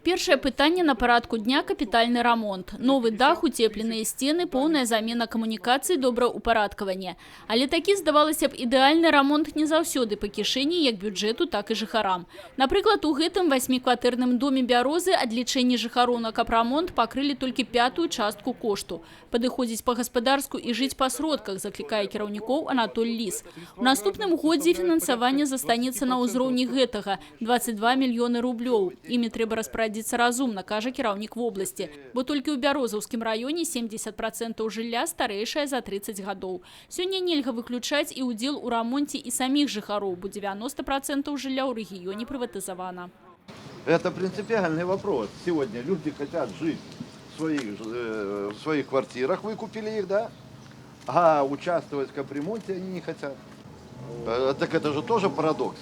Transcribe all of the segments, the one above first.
Першае пытанне на парадку дня – капітальны рамонт. Новы дах, утепленыя сцены, поўная замена камунікацый, добраўпарадкаванне. Але такі, здавалася б, ідэальны рамонт не заўсёды па кішэні як бюджэту, так і жыхарам. Напрыклад, у гэтым 8-кватэрным доме Бярозы адлічэнні жыхароў на капрамонт пакрылі толькі 5-ую частку кошту. Падыходзіць па-гаспадарску і жыць па сродках, заклікае кіраўнікоў Анатоль Ліс. У наступным годзе фінансаванне застанецца на ўзроўні гэтага – 22 мільёны рублёў. Імі трэба распарадзіцца разумна, кажа кіраўнік вобласці. Бо толькі ў Бярозаўскім раёне 70% жылля старэйшае за 30 гадоў. Сёння нельга выключаць і ўдзел у рамонце і саміх жыхароў, бо 90% жылля ў рэгіёне прыватызавана. Это принципиальный вопрос. Сегодня люди хотят жить в своих квартирах, выкупили их, да? А участвовать в капремонте они не хотят. Так это же тоже парадокс.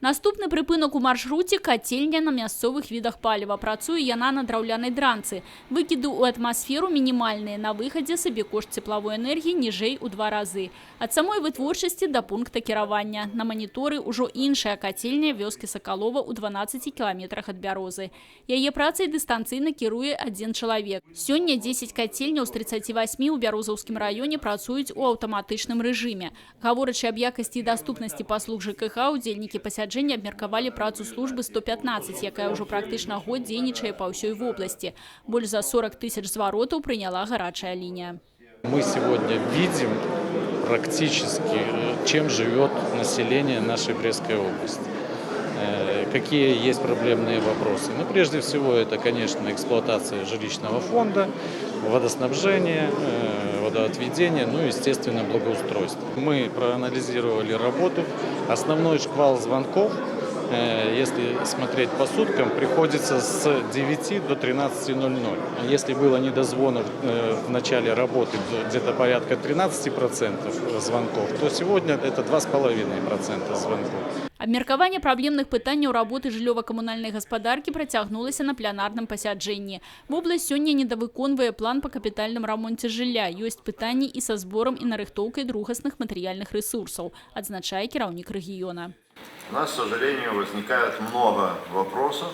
Наступны прыпынак у маршруце – кацельня на мясцовых відах паліва. Працуе яна на драўлянай дранцы. Выкіды ў атмасферу мінімальныя. На выхадзе сабекошт цеплавой энергіі ніжэй у 2 разы. Ад самой вытворчасці да пункта кіравання. На маніторы ўжо іншая кацельня вёскі Сакалова ў 12 кіламетрах ад Бярозы. Яе працай дыстанцыйна кіруе 1 чалавек. Сёння 10 кацельняў з 38 у Бярозаўскім раёне працуюць у аўтаматычным рэжыме. Гаворачы аб якасці і даступнасці паслуг ЖКХ, удзельнікі пасяджэння абмеркавалі працу службы 115, якая ўжо практычна год дзейнічае па ўсёй вобласці. Больш за 40 000 зваротаў прыняла гарачая лінія. Мы сегодня видим практически, чем живет население нашей Брестской области. Какие есть проблемные вопросы. Ну, прежде всего, это, конечно, эксплуатация жилищного фонда, водоснабжение, водоотведение, ну и, естественно, благоустройство. Мы проанализировали работу. Основной шквал звонков, если смотреть по суткам, приходится с 9 до 13:00. Если было недозвонов в начале работы где-то порядка 13% звонков, то сегодня это 2,5% звонков. Абмеркаванне праблемных пытанняў работы жыллёва-камунальнай гаспадаркі працягнулася на пленарным пасяджэнні. Вобласць сёння недавыконвае план па капітальным рамонце жылля. Ёсць пытанні і са зборам і нарыхтоўкай другасных матэрыяльных рэсурсаў, адзначае кіраўнік рэгіёна. У нас, к сожалению, возникает много вопросов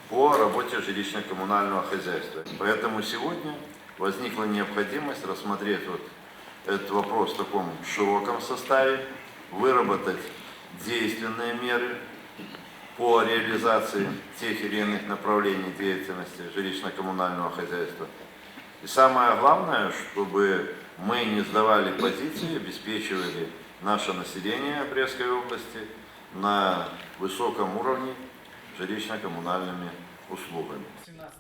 по работе жилищно-коммунального хозяйства. Поэтому сегодня возникла необходимость рассмотреть этот вопрос в таком широком составе, выработать действенные меры по реализации тех или иных направлений деятельности жилищно-коммунального хозяйства. И самое главное, чтобы мы не сдавали позиции, обеспечивали наше население Брестской области на высоком уровне жилищно-коммунальными услугами.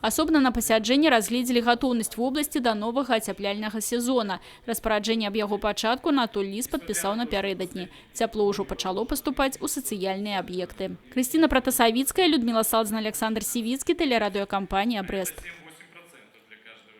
Асобна на пасяджэнні разгледзелі гатоўнасць вобласці да новага ацяпляльнага сезона. Распараджэнне аб яго пачатку Анатоль Ліс падпісаў напярэдадні. Цяпло ўжо пачало паступаць у сацыяльныя аб'екты. Крысціна Пратасавіцкая, Людміла Салдзіна, Александр Сівіцкі, тэлерадыёкампанія «Брест».